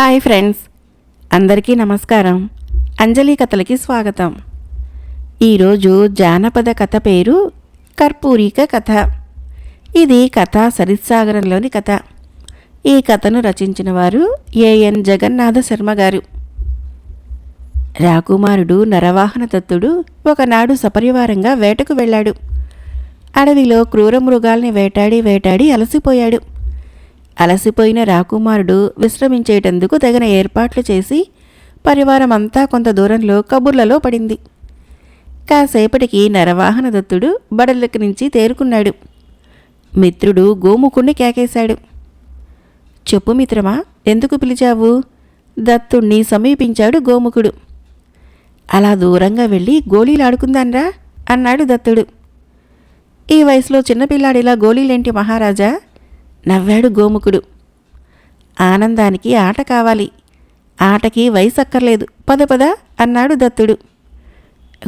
Hi friends, అందరికీ నమస్కారం. అంజలి కథలకి స్వాగతం. ఈరోజు జానపద కథ పేరు కర్పూరిక కథ. ఇది కథా సరిత్సాగరంలోని కథ. ఈ కథను రచించిన వారు ఏఎన్ జగన్నాథ శర్మ గారు. రాకుమారుడు నరవాహన దత్తుడు ఒకనాడు సపరివారంగా వేటకు వెళ్ళాడు. అడవిలో క్రూర మృగాల్ని వేటాడి అలసిపోయాడు. అలసిపోయిన రాకుమారుడు విశ్రమించేటందుకు తగిన ఏర్పాట్లు చేసి పరివారమంతా కొంత దూరంలో కబుర్లలో పడింది. కాసేపటికి నరవాహన దత్తుడు బడలకి నుంచి తేరుకున్నాడు. మిత్రుడు గోముకుణ్ణి కేకేశాడు. చెప్పు మిత్రమా, ఎందుకు పిలిచావు? దత్తుణ్ణి సమీపించాడు గోముకుడు. అలా దూరంగా వెళ్ళి గోళీలాడుకుందాన్రా అన్నాడు దత్తుడు. ఈ వయసులో చిన్నపిల్లాడిలా గోళీలేంటి మహారాజా? నవ్వాడు గోముకుడు. ఆనందానికి ఆట కావాలి, ఆటకి వయసు అక్కర్లేదు, పద పద అన్నాడు దత్తుడు.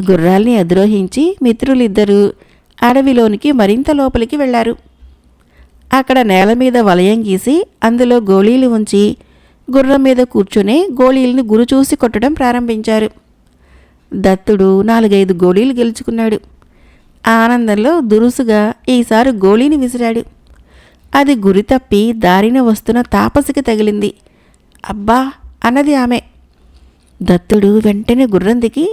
గుర్రాల్ని అధిరోహించి మిత్రులిద్దరూ అడవిలోనికి మరింత లోపలికి వెళ్లారు. అక్కడ నేల మీద వలయం గీసి అందులో గోళీలు ఉంచి గుర్రం మీద కూర్చునే గోళీల్ని గురిచూసి కొట్టడం ప్రారంభించారు. దత్తుడు 4-5 గోళీలు గెలుచుకున్నాడు. ఆనందంలో దురుసుగా ఈసారి గోళీని విసిరాడు. అది గురి తప్పి దారిన వస్తున్న తాపసికి తగిలింది. అబ్బా అన్నది ఆమె. దత్తుడు వెంటనే గుర్రం దిగి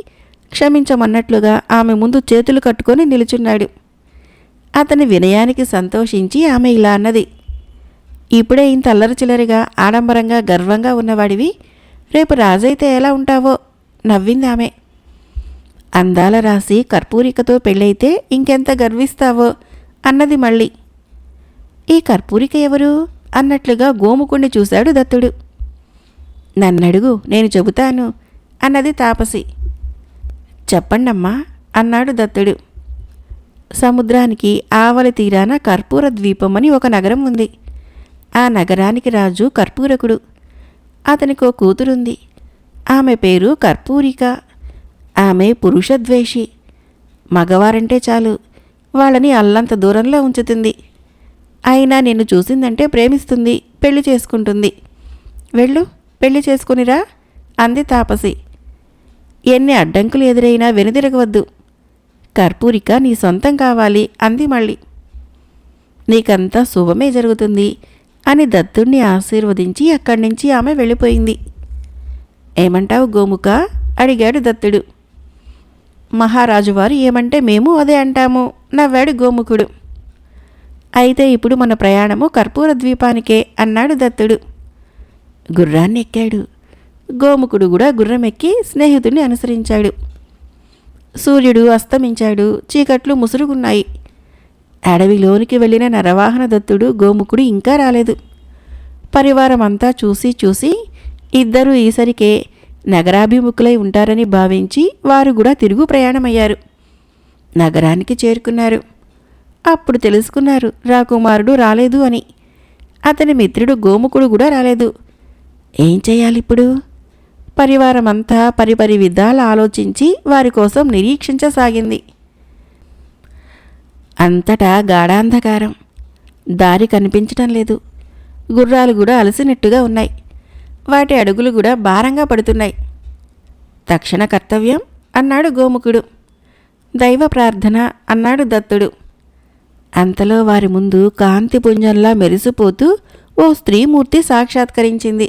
క్షమించమన్నట్లుగా ఆమె ముందు చేతులు కట్టుకొని నిలుచున్నాడు. అతని వినయానికి సంతోషించి ఆమె ఇలా అన్నది. ఇప్పుడే ఇంత అల్లరిచిల్లరిగా ఆడంబరంగా గర్వంగా ఉన్నవాడివి, రేపు రాజైతే ఎలా ఉంటావో నవ్వింది ఆమె. అందాల రాసి కర్పూరికతో పెళ్ళైతే ఇంకెంత గర్విస్తావో అన్నది మళ్ళీ. ఈ కర్పూరిక ఎవరు అన్నట్లుగా గోముకుణ్ణి చూశాడు దత్తుడు. నన్నడుగు, నేను చెబుతాను అన్నది తాపసి. చెప్పండమ్మా అన్నాడు దత్తుడు. సముద్రానికి ఆవలి తీరాన కర్పూర ద్వీపం అని ఒక నగరం ఉంది. ఆ నగరానికి రాజు కర్పూరకుడు. అతనికో కూతురుంది. ఆమె పేరు కర్పూరిక. ఆమె పురుషద్వేషి. మగవారంటే చాలు వాళ్ళని అల్లంత దూరంలో ఉంచుతుంది. అయినా నిన్ను చూసిందంటే ప్రేమిస్తుంది, పెళ్లి చేసుకుంటుంది. వెళ్ళు, పెళ్లి చేసుకునిరా అంది తాపసి. ఎన్ని అడ్డంకులు ఎదురైనా వెనుదిరగవద్దు. కర్పూరిక నీ సొంతం కావాలి అంది మళ్ళీ. నీకంతా శుభమే జరుగుతుంది అని దత్తుణ్ణి ఆశీర్వదించి అక్కడి నుంచి ఆమె వెళ్ళిపోయింది. ఏమంటావు గోముక అడిగాడు దత్తుడు. మహారాజువారు ఏమంటే మేము అదే అంటాము నవ్వాడు గోముకుడు. అయితే ఇప్పుడు మన ప్రయాణము కర్పూర ద్వీపానికే అన్నాడు దత్తుడు. గుర్రాన్ని ఎక్కాడు. గోముకుడు కూడా గుర్రం ఎక్కి స్నేహితుడిని అనుసరించాడు. సూర్యుడు అస్తమించాడు. చీకట్లు ముసురుగున్నాయి. అడవిలోనికి వెళ్ళిన నరవాహన దత్తుడు గోముకుడు ఇంకా రాలేదు. పరివారమంతా చూసి ఇద్దరూ ఈసరికే నగరాభిముఖులై ఉంటారని భావించి వారు కూడా తిరుగు ప్రయాణమయ్యారు. నగరానికి చేరుకున్నారు. అప్పుడు తెలుసుకున్నారు రాకుమారుడు రాలేదు అని. అతని మిత్రుడు గోముకుడు కూడా రాలేదు. ఏం చేయాలిప్పుడు? పరివారమంతా పరిపరి విధాలు ఆలోచించి వారి కోసం నిరీక్షించసాగింది. అంతటా గాఢాంధకారం. దారి కనిపించటం లేదు. గుర్రాలు కూడా అలసినట్టుగా ఉన్నాయి. వాటి అడుగులు కూడా భారంగా పడుతున్నాయి. తక్షణ కర్తవ్యం అన్నాడు గోముకుడు. దైవ ప్రార్థన అన్నాడు దత్తుడు. అంతలో వారి ముందు కాంతిపుంజంలా మెరిసిపోతూ ఓ స్త్రీమూర్తి సాక్షాత్కరించింది.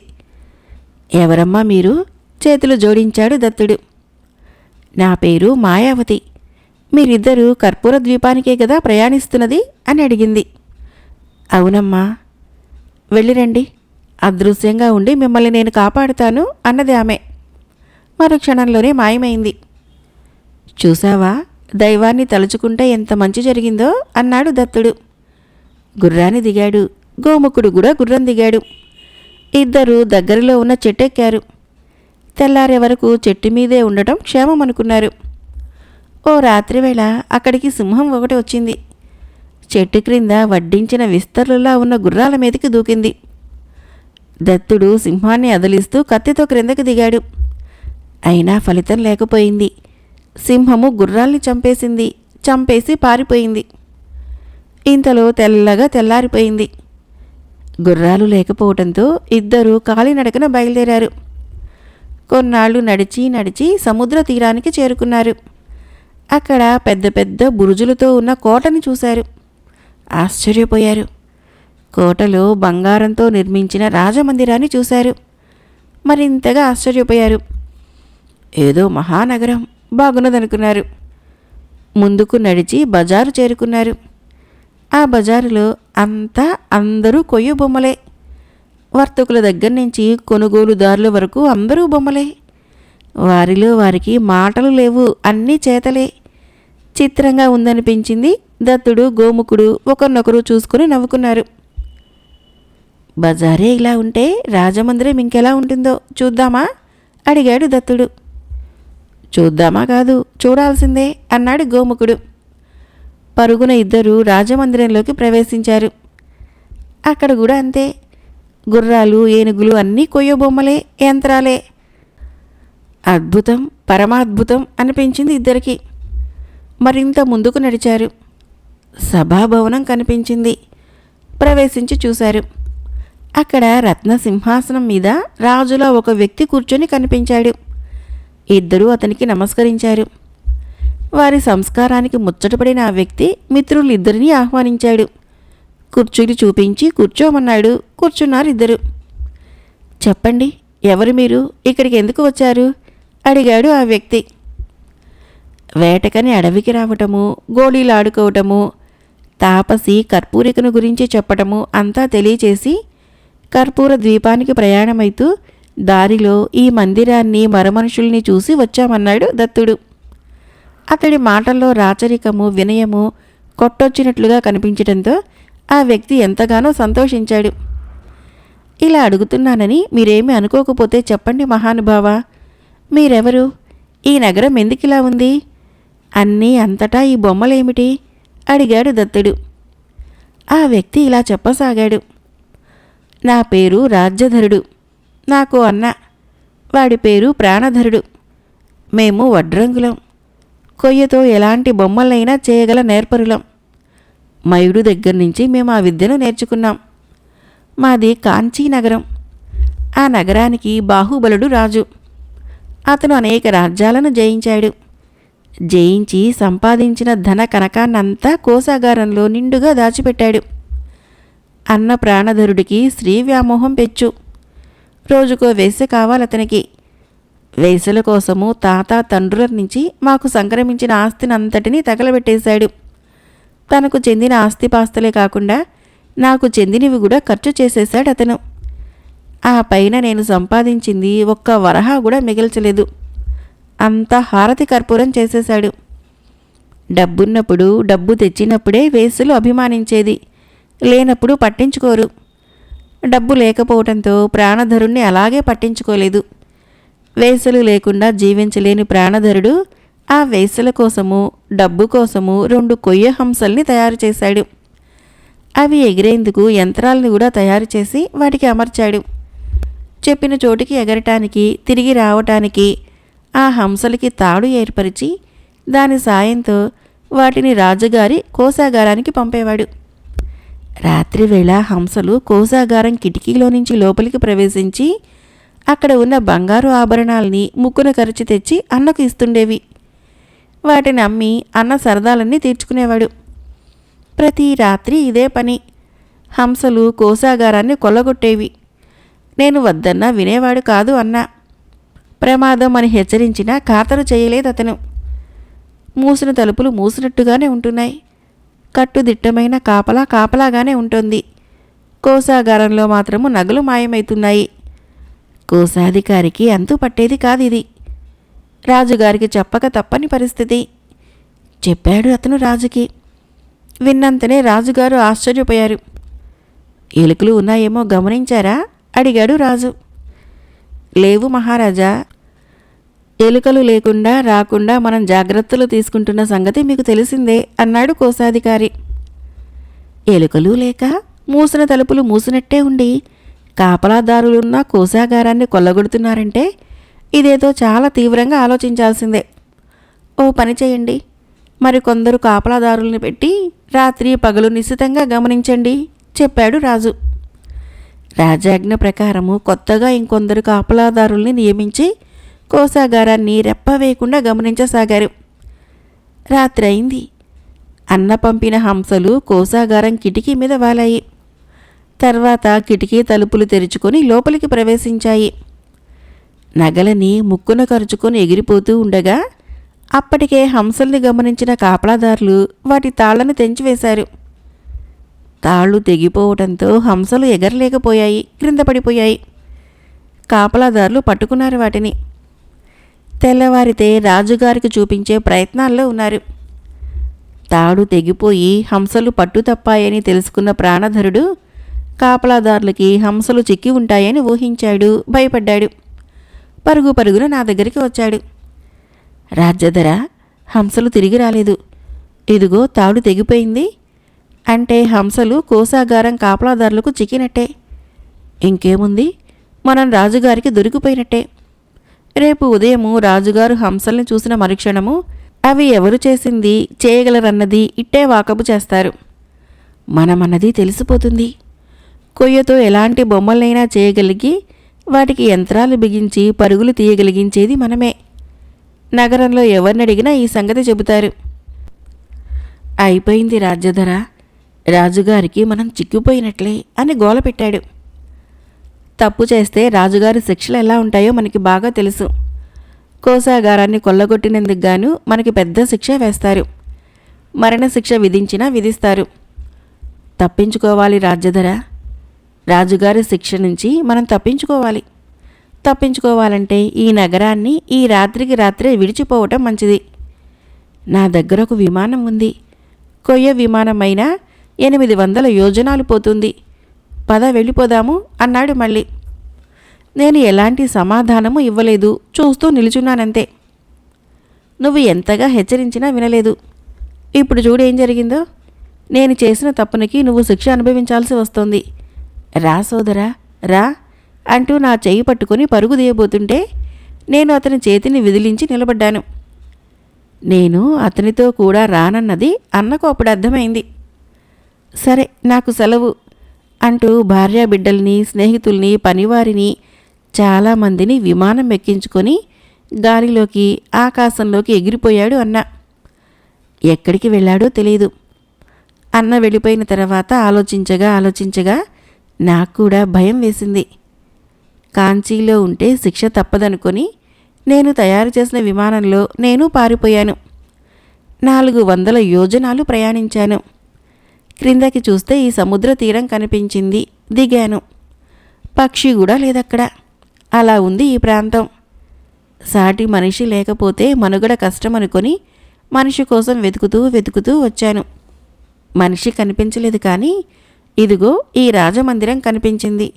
ఎవరమ్మా మీరు? చేతులు జోడించాడు దత్తుడు. నా పేరు మాయావతి. మీరిద్దరూ కర్పూర ద్వీపానికే కదా ప్రయాణిస్తున్నది అని అడిగింది. అవునమ్మా. వెళ్ళిరండి, అదృశ్యంగా ఉండి మిమ్మల్ని నేను కాపాడుతాను అన్నది ఆమె. మరు క్షణంలోనే మాయమైంది. చూసావా, దైవాన్ని తలుచుకుంటే ఎంత మంచి జరిగిందో అన్నాడు దత్తుడు. గుర్రాన్ని దిగాడు. గోముకుడు కూడా గుర్రం దిగాడు. ఇద్దరూ దగ్గరలో ఉన్న చెట్టెక్కారు. తెల్లారే వరకు చెట్టు మీదే ఉండటం క్షేమం అనుకున్నారు. ఓ రాత్రివేళ అక్కడికి సింహం ఒకటి వచ్చింది. చెట్టు క్రింద వడ్డించిన విస్తరులా ఉన్న గుర్రాల మీదకి దూకింది. దత్తుడు సింహాన్ని అదిలిస్తూ కత్తితో క్రిందకి దిగాడు. అయినా ఫలితం లేకపోయింది. సింహము గుర్రాల్ని చంపేసి పారిపోయింది. ఇంతలో తెల్లగా తెల్లారిపోయింది. గుర్రాలు లేకపోవడంతో ఇద్దరూ కాలినడకన బయలుదేరారు. కొన్నాళ్ళు నడిచి నడిచి సముద్ర తీరానికి చేరుకున్నారు. అక్కడ పెద్ద పెద్ద బురుజులతో ఉన్న కోటని చూశారు. ఆశ్చర్యపోయారు. కోటలో బంగారంతో నిర్మించిన రాజమందిరాన్ని చూశారు. మరింతగా ఆశ్చర్యపోయారు. ఏదో మహానగరం బాగున్నదనుకున్నారు. ముందుకు నడిచి బజారు చేరుకున్నారు. ఆ బజారులో అంతా అందరూ కొయ్య బొమ్మలే. వర్తకుల దగ్గర నుంచి కొనుగోలుదారుల వరకు అందరూ బొమ్మలే. వారిలో వారికి మాటలు లేవు, అన్నీ చేతలే. చిత్రంగా ఉందనిపించింది. దత్తుడు, గోముఖుడు ఒకరినొకరు చూసుకుని నవ్వుకున్నారు. బజారే ఇలా ఉంటే రాజమందిరం ఇంకెలా ఉంటుందో చూద్దామా అడిగాడు దత్తుడు. చూద్దామా కాదు, చూడాల్సిందే అన్నాడు గోముఖుడు. పరుగున ఇద్దరు రాజమందిరంలోకి ప్రవేశించారు. అక్కడ కూడా అంతే. గుర్రాలు, ఏనుగులు అన్నీ కొయ్య బొమ్మలే, యంత్రాలే. అద్భుతం, పరమాద్భుతం అనిపించింది ఇద్దరికి. మరింత ముందుకు నడిచారు. సభాభవనం కనిపించింది. ప్రవేశించి చూశారు. అక్కడ రత్న సింహాసనం మీద రాజులా ఒక వ్యక్తి కూర్చొని కనిపించాడు. ఇద్దరూ అతనికి నమస్కరించారు. వారి సంస్కారానికి ముచ్చటపడిన ఆ వ్యక్తి మిత్రులిద్దరినీ ఆహ్వానించాడు. కుర్చీలు చూపించి కూర్చోమన్నాడు. కూర్చున్నారు ఇద్దరు. చెప్పండి, ఎవరు మీరు? ఇక్కడికి ఎందుకు వచ్చారు అడిగాడు ఆ వ్యక్తి. వేటకని అడవికి రావటము, గోళీలు ఆడుకోవటము, తాపసి కర్పూరికను గురించి చెప్పటము అంతా తెలియచేసి కర్పూర ద్వీపానికి ప్రయాణమైతూ దారిలో ఈ మందిరాన్ని, మరమనుషుల్ని చూసి వచ్చామన్నాడు దత్తుడు. అతడి మాటల్లో రాచరికము, వినయము కొట్టొచ్చినట్లుగా కనిపించడంతో ఆ వ్యక్తి ఎంతగానో సంతోషించాడు. ఇలా అడుగుతున్నానని మీరేమీ అనుకోకపోతే చెప్పండి మహానుభావ, మీరెవరు? ఈ నగరం ఎందుకిలా ఉంది? అన్నీ అంతటా ఈ బొమ్మలేమిటి అడిగాడు దత్తుడు. ఆ వ్యక్తి ఇలా చెప్పసాగాడు. నా పేరు రాజ్యధరుడు. నాకు అన్న, వాడి పేరు ప్రాణధరుడు. మేము వడ్రంగులం. కొయ్యతో ఎలాంటి బొమ్మలైనా చేయగల నేర్పరులం. మయుడు దగ్గర నుంచి మేము ఆ విద్యను నేర్చుకున్నాం. మాది కాంచీ నగరం. ఆ నగరానికి బాహుబలుడు రాజు. అతను అనేక రాజ్యాలను జయించాడు. జయించి సంపాదించిన ధన కనకాన్నంతా కోశాగారంలో నిండుగా దాచిపెట్టాడు. అన్న ప్రాణధరుడికి స్త్రీ వ్యామోహం పెచ్చు. రోజుకో వేశ్య కావాలతనికి. వేశ్యల కోసము తాత తండ్రుల నుంచి మాకు సంక్రమించిన ఆస్తినంతటినీ తగలబెట్టేశాడు. తనకు చెందిన ఆస్తిపాస్తులే కాకుండా నాకు చెందినవి కూడా ఖర్చు చేసేశాడు అతను. ఆ పైన నేను సంపాదించింది ఒక్క వరహా కూడా మిగల్చలేదు. అంతా హారతి కర్పూరం చేసేశాడు. డబ్బున్నప్పుడు, డబ్బు తెచ్చినప్పుడే వేశ్యలు అభిమానించేది, లేనప్పుడు పట్టించుకోరు. డబ్బు లేకపోవడంతో ప్రాణధరుణ్ణి అలాగే పట్టించుకోలేదు. వేశ్యలు లేకుండా జీవించలేని ప్రాణధరుడు ఆ వేశ్యల కోసము, డబ్బు కోసము 2 కొయ్య హంసల్ని తయారు చేశాడు. అవి ఎగిరేందుకు యంత్రాలను కూడా తయారు చేసి వాటికి అమర్చాడు. చెప్పిన చోటికి ఎగరటానికి, తిరిగి రావటానికి ఆ హంసలకి తాడు ఏర్పరిచి దాని సాయంతో వాటిని రాజుగారి కోశాగారానికి పంపేవాడు. రాత్రివేళ హంసలు కోశాగారం కిటికీలో నుంచి లోపలికి ప్రవేశించి అక్కడ ఉన్న బంగారు ఆభరణాలని ముక్కున కరిచి తెచ్చి అన్నకు ఇస్తుండేవి. వాటిని అమ్మి అన్న సరదాలన్నీ తీర్చుకునేవాడు. ప్రతి రాత్రి ఇదే పని. హంసలు కోశాగారాన్ని కొల్లగొట్టేవి. నేను వద్దన్నా వినేవాడు కాదు అన్న. ప్రమాదం అని హెచ్చరించినా ఖాతరు చేయలేదు అతను. మూసిన తలుపులు మూసినట్టుగానే ఉంటున్నాయి. కట్టుదిట్టమైన కాపలాగానే ఉంటుంది. కోశాగారంలో మాత్రము నగలు మాయమవుతున్నాయి. కోశాధికారికి అంతు పట్టేది కాదిది. రాజుగారికి చెప్పక తప్పని పరిస్థితి చెప్పాడు అతను రాజుకి. విన్నంతనే రాజుగారు ఆశ్చర్యపోయారు. ఎలుకలు ఉన్నాయేమో గమనించారా అడిగాడు రాజు. లేవు మహారాజా. ఎలుకలు లేకుండా రాకుండా మనం జాగ్రత్తలు తీసుకుంటున్న సంగతి మీకు తెలిసిందే అన్నాడు కోశాధికారి. ఎలుకలు లేక మూసిన తలుపులు మూసినట్టే ఉండి కాపలాదారులున్న కోశాగారాన్ని కొల్లగొడుతున్నారంటే ఇదేదో చాలా తీవ్రంగా ఆలోచించాల్సిందే. ఓ పని చేయండి, మరికొందరు కాపలాదారుల్ని పెట్టి రాత్రి పగలు నిశితంగా గమనించండి చెప్పాడు రాజు. రాజాజ్ఞ ప్రకారము కొత్తగా ఇంకొందరు కాపలాదారుల్ని నియమించి కోశాగారాన్ని రెప్పవేయకుండా గమనించసాగారు. రాత్రి అయింది. అన్న పంపిన హంసలు కోశాగారం కిటికీ మీద వాలాయి. తర్వాత కిటికీ తలుపులు తెరుచుకొని లోపలికి ప్రవేశించాయి. నగలని ముక్కున కరుచుకొని ఎగిరిపోతూ ఉండగా అప్పటికే హంసల్ని గమనించిన కాపలాదారులు వాటి తాళ్లను తెంచివేశారు. తాళ్ళు తెగిపోవడంతో హంసలు ఎగరలేకపోయాయి, క్రింద పడిపోయాయి. కాపలాదారులు పట్టుకున్నారు వాటిని. తెల్లవారితే రాజుగారికి చూపించే ప్రయత్నాల్లో ఉన్నారు. తాడు తెగిపోయి హంసలు పట్టు తప్పాయని తెలుసుకున్న ప్రాణధరుడు కాపలాదారులకి హంసలు చిక్కి ఉంటాయని ఊహించాడు, భయపడ్డాడు. పరుగు పరుగున నా దగ్గరికి వచ్చాడు. రాజ్యధర, హంసలు తిరిగి రాలేదు. ఇదిగో తాడు తెగిపోయింది అంటే హంసలు కోశాగారం కాపలాదారులకు చిక్కినట్టే. ఇంకేముంది, మనం రాజుగారికి దొరికిపోయినట్టే. రేపు ఉదయము రాజుగారు హంసల్ని చూసిన మరుక్షణము అవి ఎవరు చేసింది, చేయగలరన్నది ఇట్టే వాకబు చేస్తారు. మనమన్నది తెలిసిపోతుంది. కొయ్యతో ఎలాంటి బొమ్మలైనా చేయగలిగి వాటికి యంత్రాలు బిగించి పరుగులు తీయగలిగించేది మనమే. నగరంలో ఎవరినడిగినా ఈ సంగతి చెబుతారు. అయిపోయింది రాజ్యధర, రాజుగారికి మనం చిక్కిపోయినట్లే అని గోల పెట్టాడు. తప్పు చేస్తే రాజుగారి శిక్షలు ఎలా ఉంటాయో మనకి బాగా తెలుసు. కోశాగారాన్ని కొల్లగొట్టినందుకు గాను మనకి పెద్ద శిక్ష వేస్తారు. మరణశిక్ష విధించినా విధిస్తారు. తప్పించుకోవాలి రాజ్యధర. రాజుగారి శిక్ష నుంచి మనం తప్పించుకోవాలి. తప్పించుకోవాలంటే ఈ నగరాన్ని ఈ రాత్రికి రాత్రే విడిచిపోవటం మంచిది. నా దగ్గర ఒక విమానం ఉంది. కొయ్య విమానమైనా 800 యోజనాలు పోతుంది. పద వెళ్ళిపోదాము అన్నాడు మళ్ళీ. నేను ఎలాంటి సమాధానము ఇవ్వలేదు, చూస్తూ నిలుచున్నానంతే. నువ్వు ఎంతగా హెచ్చరించినా వినలేదు. ఇప్పుడు చూడేం జరిగిందో. నేను చేసిన తప్పునికి నువ్వు శిక్ష అనుభవించాల్సి వస్తుంది. రా సోదరా, రా అంటూ నా చెయ్యి పట్టుకుని పరుగు తీయబోతుంటే నేను అతని చేతిని విదిలించి నిలబడ్డాను. నేను అతనితో కూడా రానన్నది అన్నకు అప్పుడు అర్థమైంది. సరే, నాకు సెలవు అంటూ భార్యాబిడ్డల్ని, స్నేహితుల్ని, పనివారిని, చాలామందిని విమానం ఎక్కించుకొని గాలిలోకి, ఆకాశంలోకి ఎగిరిపోయాడు అన్న. ఎక్కడికి వెళ్ళాడో తెలియదు. అన్న వెళ్ళిపోయిన తర్వాత ఆలోచించగా నాకు కూడా భయం వేసింది. కాంచీలో ఉంటే శిక్ష తప్పదనుకొని నేను తయారు చేసిన విమానంలో నేను పారిపోయాను. 400 యోజనాలు ప్రయాణించాను. క్రిందకి చూస్తే ఈ సముద్ర తీరం కనిపించింది. దిగాను. పక్షి కూడా లేదక్కడ. అలా ఉంది ఈ ప్రాంతం. సాటి మనిషి లేకపోతే మనుగడ కష్టమనుకొని మనిషి కోసం వెతుకుతూ వచ్చాను. మనిషి కనిపించలేదు, కానీ ఇదిగో ఈ రాజమందిరం కనిపించింది.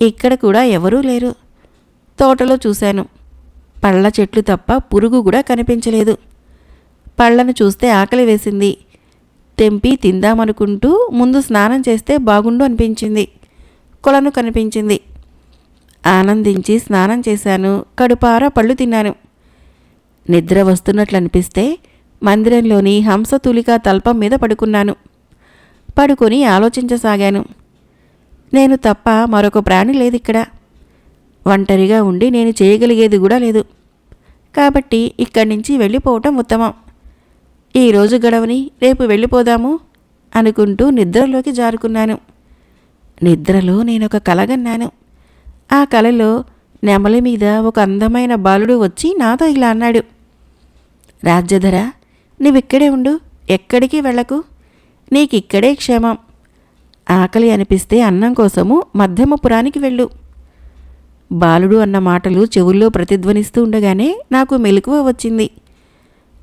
ఇక్కడ కూడా ఎవరూ లేరు. తోటలో చూశాను. పళ్ళ చెట్లు తప్ప పురుగు కూడా కనిపించలేదు. పళ్ళను చూస్తే ఆకలి వేసింది. తెంపి తిందామనుకుంటూ ముందు స్నానం చేస్తే బాగుండు అనిపించింది. కొలను కనిపించింది. ఆనందించి స్నానం చేశాను. కడుపారా పళ్ళు తిన్నాను. నిద్ర వస్తున్నట్లు అనిపిస్తే మందిరంలోని హంసతూలికా తల్పం మీద పడుకున్నాను. పడుకొని ఆలోచించసాగాను. నేను తప్ప మరొక ప్రాణి లేదిక్కడ. ఒంటరిగా ఉండి నేను చేయగలిగేది కూడా లేదు. కాబట్టి ఇక్కడి నుంచి వెళ్ళిపోవటం ఉత్తమం. ఈరోజు గడవని రేపు వెళ్ళిపోదాము అనుకుంటూ నిద్రలోకి జారుకున్నాను. నిద్రలో నేనొక కలగన్నాను. ఆ కలలో నెమలి మీద ఒక అందమైన బాలుడు వచ్చి నాతో ఇలా అన్నాడు. రాజ్యధర, నీవిక్కడే ఉండు, ఎక్కడికి వెళ్ళకు. నీకిక్కడే క్షేమం. ఆకలి అనిపిస్తే అన్నం కోసము మధ్యమపురానికి వెళ్ళు. బాలుడు అన్న మాటలు చెవుల్లో ప్రతిధ్వనిస్తూ ఉండగానే నాకు మెలకువ వచ్చింది.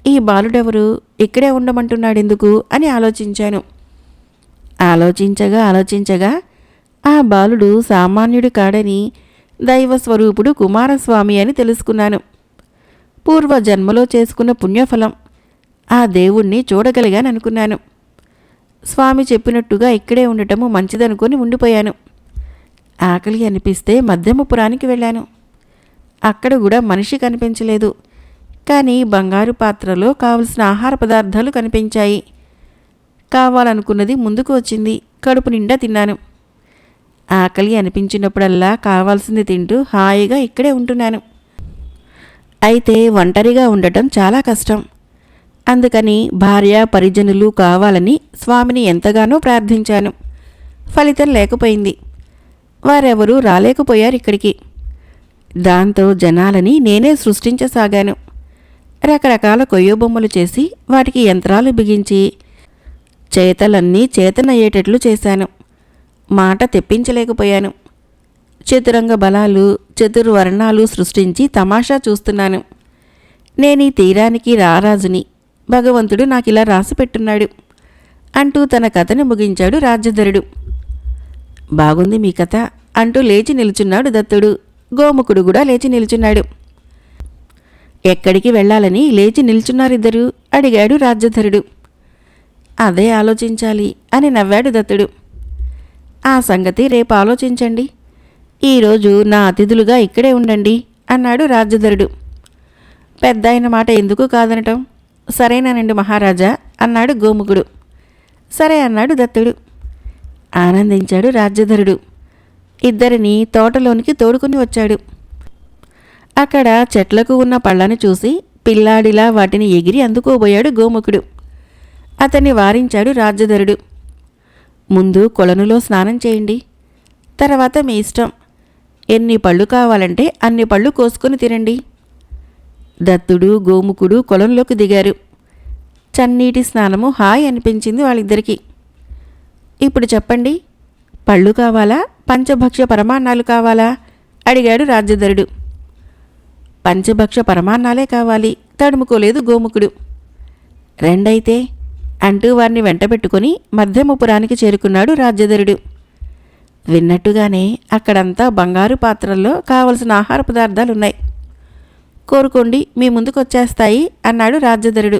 ఈ బాలుడెవరు, ఇక్కడే ఉండమంటున్నాడెందుకు అని ఆలోచించాను. ఆలోచించగా ఆ బాలుడు సామాన్యుడు కాడని, దైవస్వరూపుడు కుమారస్వామి అని తెలుసుకున్నాను. పూర్వజన్మలో చేసుకున్న పుణ్యఫలం. ఆ దేవుణ్ణి చూడగలిగాననుకున్నాను. స్వామి చెప్పినట్టుగా ఇక్కడే ఉండటము మంచిదనుకొని ఉండిపోయాను. ఆకలి అనిపిస్తే మధ్యమపురానికి వెళ్ళాను. అక్కడ కూడా మనిషి కనిపించలేదు. కానీ బంగారు పాత్రలో కావలసిన ఆహార పదార్థాలు కనిపించాయి. కావాలనుకున్నది ముందుకు వచ్చింది. కడుపు నిండా తిన్నాను. ఆకలి అనిపించినప్పుడల్లా కావాల్సింది తింటూ హాయిగా ఇక్కడే ఉంటున్నాను. అయితే ఒంటరిగా ఉండటం చాలా కష్టం. అందుకని భార్య పరిజనులు కావాలని స్వామిని ఎంతగానో ప్రార్థించాను. ఫలితం లేకపోయింది. వారెవరూ రాలేకపోయారు ఇక్కడికి. దాంతో జనాలని నేనే సృష్టించసాగాను. రకరకాల కొయ్యబొమ్మలు చేసి వాటికి యంత్రాలు బిగించి చేతలన్నీ చేతనయ్యేటట్లు చేశాను. మాట తెప్పించలేకపోయాను. చతురంగ బలాలు, చతుర్వర్ణాలు సృష్టించి తమాషా చూస్తున్నాను. నేనీ తీరానికి రారాజుని. భగవంతుడు నాకిలా రాసిపెట్టున్నాడు అంటూ తన కథను ముగించాడు రాజ్యధరుడు. బాగుంది మీ కథ అంటూ లేచి నిల్చున్నాడు దత్తుడు. గోముఖుడు కూడా లేచి నిల్చున్నాడు. ఎక్కడికి వెళ్ళాలని లేచి నిల్చున్నారిద్దరూ అడిగాడు రాజ్యధరుడు. అదే ఆలోచించాలి అని నవ్వాడు దత్తుడు. ఆ సంగతి రేపు ఆలోచించండి. ఈరోజు నా అతిథులుగా ఇక్కడే ఉండండి అన్నాడు రాజ్యధరుడు. పెద్దాయన మాట ఎందుకు కాదనటం? సరేనానండి మహారాజా అన్నాడు గోముఖుడు. సరే అన్నాడు దత్తుడు. ఆనందించాడు రాజ్యధరుడు. ఇద్దరిని తోటలోనికి తోడుకుని వచ్చాడు. అక్కడ చెట్లకు ఉన్న పళ్ళని చూసి పిల్లాడిలా వాటిని ఎగిరి అందుకోబోయాడు గోముఖుడు. అతన్ని వారించాడు రాజ్యధరుడు. ముందు కొలనులో స్నానం చేయండి, తర్వాత మీ ఇష్టం. ఎన్ని పళ్ళు కావాలంటే అన్ని పళ్ళు కోసుకొని తినండి. దత్తుడు గోముఖుడు కొలంలోకి దిగారు. చన్నీటి స్నానము హాయ్ అనిపించింది వాళ్ళిద్దరికీ. ఇప్పుడు చెప్పండి, పళ్ళు కావాలా, పంచభక్ష పరమాన్నాలు కావాలా అడిగాడు రాజ్యధరుడు. పంచభక్ష పరమాన్నాలే కావాలి తడుముకోలేదు గోముఖుడు. రెండైతే అంటూ వారిని వెంటబెట్టుకుని మధ్యమపురానికి చేరుకున్నాడు రాజ్యధరుడు. విన్నట్టుగానే అక్కడంతా బంగారు పాత్రల్లో కావలసిన ఆహార పదార్థాలున్నాయి. కోరుకోండి, మీ ముందుకొచ్చేస్తాయి అన్నాడు రాజ్యధరుడు.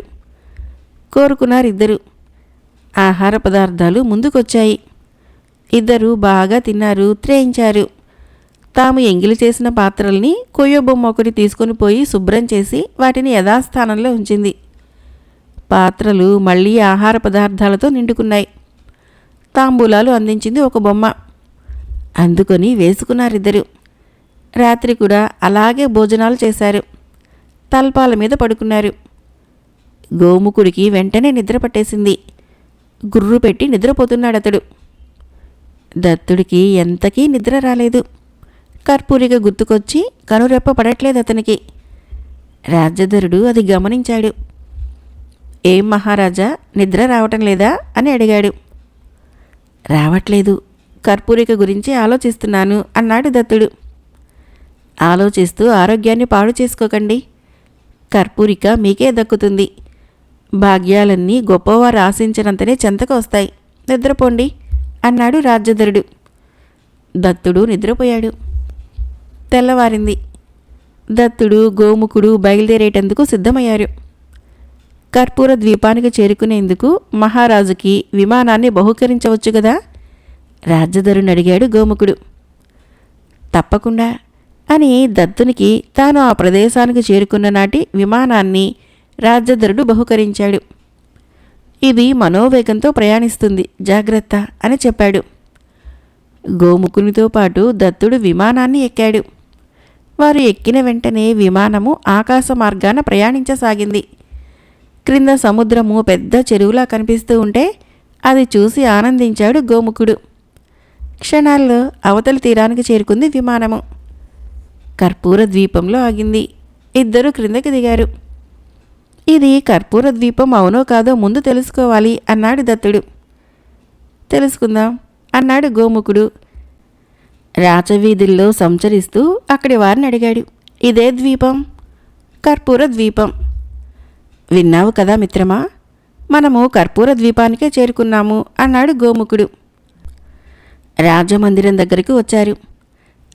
కోరుకున్నారిద్దరు. ఆహార పదార్థాలు ముందుకొచ్చాయి. ఇద్దరూ బాగా తిన్నారు, త్రేయించారు. తాము ఎంగిలి చేసిన పాత్రల్ని కొయ్యబొమ్మ ఒకటి తీసుకుని పోయి శుభ్రం చేసి వాటిని యథాస్థానంలో ఉంచింది. పాత్రలు మళ్ళీ ఆహార పదార్థాలతో నిండుకున్నాయి. తాంబూలాలు అందించింది ఒక బొమ్మ. అందుకొని వేసుకున్నారిద్దరు. రాత్రి కూడా అలాగే భోజనాలు చేశారు. తల్పాల మీద పడుకున్నారు. గోముఖుడికి వెంటనే నిద్ర పట్టేసింది. గుర్రు పెట్టి నిద్రపోతున్నాడతడు. దత్తుడికి ఎంతకీ నిద్ర రాలేదు. కర్పూరిక గుర్తుకొచ్చి కనురెప్ప పడట్లేదు అతనికి. రాజ్యధరుడు అది గమనించాడు. ఏం మహారాజా, నిద్ర రావటం లేదా అని అడిగాడు. రావట్లేదు, కర్పూరిక గురించి ఆలోచిస్తున్నాను అన్నాడు దత్తుడు. ఆలోచిస్తూ ఆరోగ్యాన్ని పాడు చేసుకోకండి. కర్పూరిక మీకే దక్కుతుంది. భాగ్యాలన్నీ గొప్పవారు ఆశించినంతనే చెంతకు వస్తాయి. నిద్రపోండి అన్నాడు రాజ్యధరుడు. దత్తుడు నిద్రపోయాడు. తెల్లవారింది. దత్తుడు గోముఖుడు బయలుదేరేటందుకు సిద్ధమయ్యారు. కర్పూర ద్వీపానికి చేరుకునేందుకు మహారాజుకి విమానాన్ని బహుకరించవచ్చు గదా? రాజ్యధరుని అడిగాడు గోముఖుడు. తప్పకుండా అని దత్తునికి తాను ఆ ప్రదేశానికి చేరుకున్న నాటి విమానాన్ని రాజ్యధరుడు బహుకరించాడు. ఇది మనోవేగంతో ప్రయాణిస్తుంది, జాగ్రత్త అని చెప్పాడు. గోముఖునితో పాటు దత్తుడు విమానాన్ని ఎక్కాడు. వారు ఎక్కిన వెంటనే విమానము ఆకాశ మార్గాన ప్రయాణించసాగింది. క్రింద సముద్రము పెద్ద చెరువులా కనిపిస్తూ ఉంటే అది చూసి ఆనందించాడు గోముఖుడు. క్షణాల్లో అవతలి తీరానికి చేరుకుంది విమానము. కర్పూర ద్వీపంలో ఆగింది. ఇద్దరూ క్రిందకి దిగారు. ఇది కర్పూర ద్వీపం అవునో కాదో ముందు తెలుసుకోవాలి అన్నాడు దత్తుడు. తెలుసుకుందాం అన్నాడు గోముఖుడు. రాచవీధుల్లో సంచరిస్తూ అక్కడి వారిని అడిగాడు. ఇదే ద్వీపం? కర్పూర ద్వీపం. విన్నావు కదా మిత్రమా, మనము కర్పూర ద్వీపానికే చేరుకున్నాము అన్నాడు గోముఖుడు. రాజమందిరం దగ్గరికి వచ్చారు.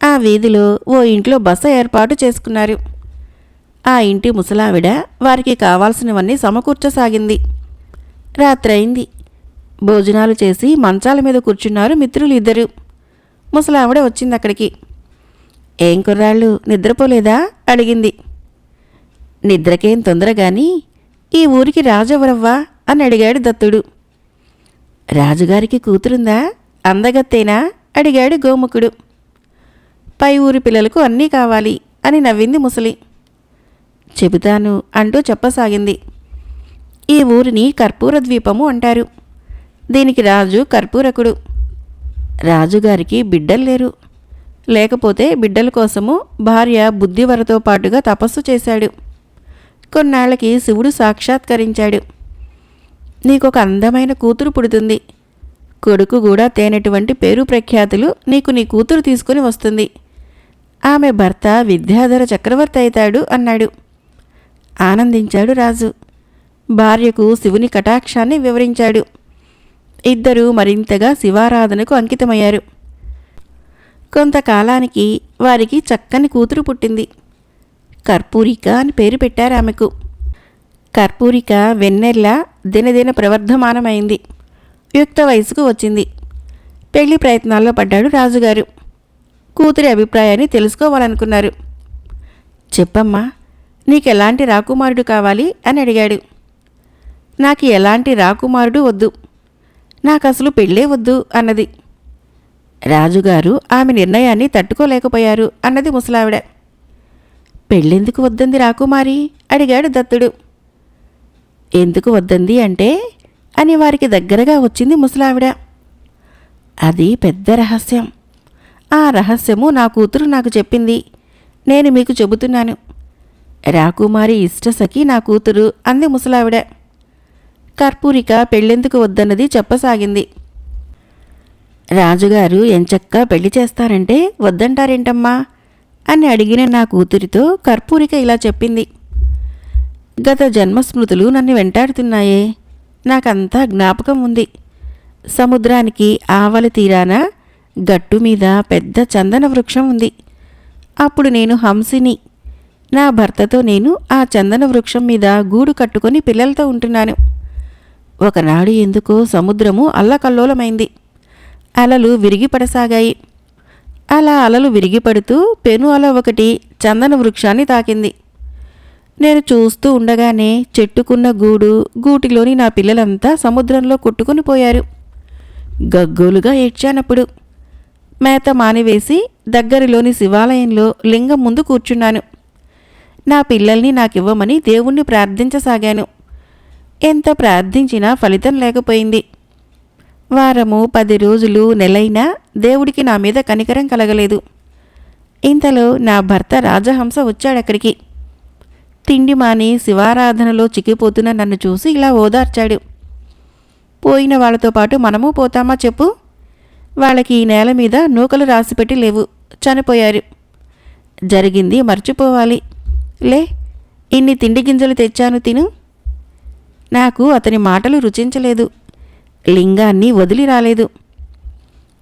ఆ వీధిలో ఓ ఇంట్లో బస ఏర్పాటు చేసుకున్నారు. ఆ ఇంటి ముసలావిడ వారికి కావాల్సినవన్నీ సమకూర్చసాగింది. రాత్రయింది. భోజనాలు చేసి మంచాల మీద కూర్చున్నారు మిత్రులు ఇద్దరు. ముసలావిడ వచ్చింది అక్కడికి. ఏం కుర్రాళ్ళు, నిద్రపోలేదా అడిగింది. నిద్రకేం తొందరగాని ఈ ఊరికి రాజెవరవ్వా అని అడిగాడు దత్తుడు. రాజుగారికి కూతురుందా, అందగత్తేనా అడిగాడు గోముఖుడు. పై ఊరి పిల్లలకు అన్నీ కావాలి అని నవ్వింది ముసలి. చెబుతాను అంటూ చెప్పసాగింది. ఈ ఊరిని కర్పూర ద్వీపము అంటారు. దీనికి రాజు కర్పూరకుడు. రాజుగారికి బిడ్డలు లేరు. లేకపోతే బిడ్డల కోసము భార్య బుద్ధివరతో పాటుగా తపస్సు చేశాడు. కొన్నాళ్ళకి శివుడు సాక్షాత్కరించాడు. నీకొక అందమైన కూతురు పుడుతుంది. కొడుకు కూడా తేనెటువంటి పేరు ప్రఖ్యాతులు నీకు నీ కూతురు తీసుకుని వస్తుంది. ఆమె భర్త విద్యాధర చక్రవర్తి అవుతాడు అన్నాడు. ఆనందించాడు రాజు. భార్యకు శివుని కటాక్షాన్ని వివరించాడు. ఇద్దరూ మరింతగా శివారాధనకు అంకితమయ్యారు. కొంతకాలానికి వారికి చక్కని కూతురు పుట్టింది. కర్పూరిక అని పేరు పెట్టారు ఆమెకు. కర్పూరిక వెన్నెల్ల దినదిన ప్రవర్ధమానమైంది. యుక్త వయసుకు వచ్చింది. పెళ్లి ప్రయత్నాల్లో పడ్డాడు రాజుగారు. కూతురి అభిప్రాయాన్ని తెలుసుకోవాలనుకున్నారు. చెప్పమ్మా, నీకెలాంటి రాకుమారుడు కావాలి అని అడిగాడు. నాకు ఎలాంటి రాకుమారుడు వద్దు, నాకసలు పెళ్ళే వద్దు అన్నది. రాజుగారు ఆమె నిర్ణయాన్ని తట్టుకోలేకపోయారు అన్నది ముసలావిడ. పెళ్ళెందుకు వద్దంది రాకుమారి అడిగాడు దత్తుడు. ఎందుకు వద్దంది అంటే అని వారికి దగ్గరగా వచ్చింది ముసలావిడ. అది పెద్ద రహస్యం. ఆ రహస్యము నా కూతురు నాకు చెప్పింది. నేను మీకు చెబుతున్నాను. రాకుమారి ఇష్టసఖి నా కూతురు అంది ముసలావిడ. కర్పూరిక పెళ్ళెందుకు వద్దన్నది చెప్పసాగింది. రాజుగారు ఎంచక్కా పెళ్లి చేస్తారంటే వద్దంటారేంటమ్మా అని అడిగిన నా కూతురితో కర్పూరిక ఇలా చెప్పింది. గత జన్మస్మృతులు నన్ను వెంటాడుతున్నాయే. నాకంతా జ్ఞాపకం ఉంది. సముద్రానికి ఆవలి తీరాన గట్టు మీద పెద్ద చందన వృక్షం ఉంది. అప్పుడు నేను హంసిని. నా భర్తతో నేను ఆ చందన వృక్షం మీద గూడు కట్టుకొని పిల్లలతో ఉంటున్నాను. ఒకనాడు ఎందుకో సముద్రము అల్లకల్లోలమైంది. అలలు విరిగిపడసాగాయి. అలా అలలు విరిగిపడుతూ పెను అల ఒకటి చందన వృక్షాన్ని తాకింది. నేను చూస్తూ ఉండగానే చెట్టుకున్న గూటిలోని నా పిల్లలంతా సముద్రంలో కొట్టుకుని పోయారు. గగ్గోలుగా ఏడ్చానప్పుడు. మేత మానివేసి దగ్గరలోని శివాలయంలో లింగం ముందు కూర్చున్నాను. నా పిల్లల్ని నాకివ్వమని దేవుణ్ణి ప్రార్థించసాగాను. ఎంత ప్రార్థించినా ఫలితం లేకపోయింది. వారము 10 రోజులు నెలైనా దేవుడికి నా మీద కనికరం కలగలేదు. ఇంతలో నా భర్త రాజహంస వచ్చాడక్కడికి. తిండి మాని శివారాధనలో చిక్కిపోతున్న నన్ను చూసి ఇలా ఓదార్చాడు. పోయిన వాళ్ళతో పాటు మనము పోతామా చెప్పు? వాళ్ళకి ఈ నేల మీద నూకలు రాసిపెట్టి లేవు, చనిపోయారు. జరిగింది మర్చిపోవాలి. లే, ఇన్ని తిండి గింజలు తెచ్చాను, తిను. నాకు అతని మాటలు రుచించలేదు. లింగాన్ని వదిలి రాలేదు.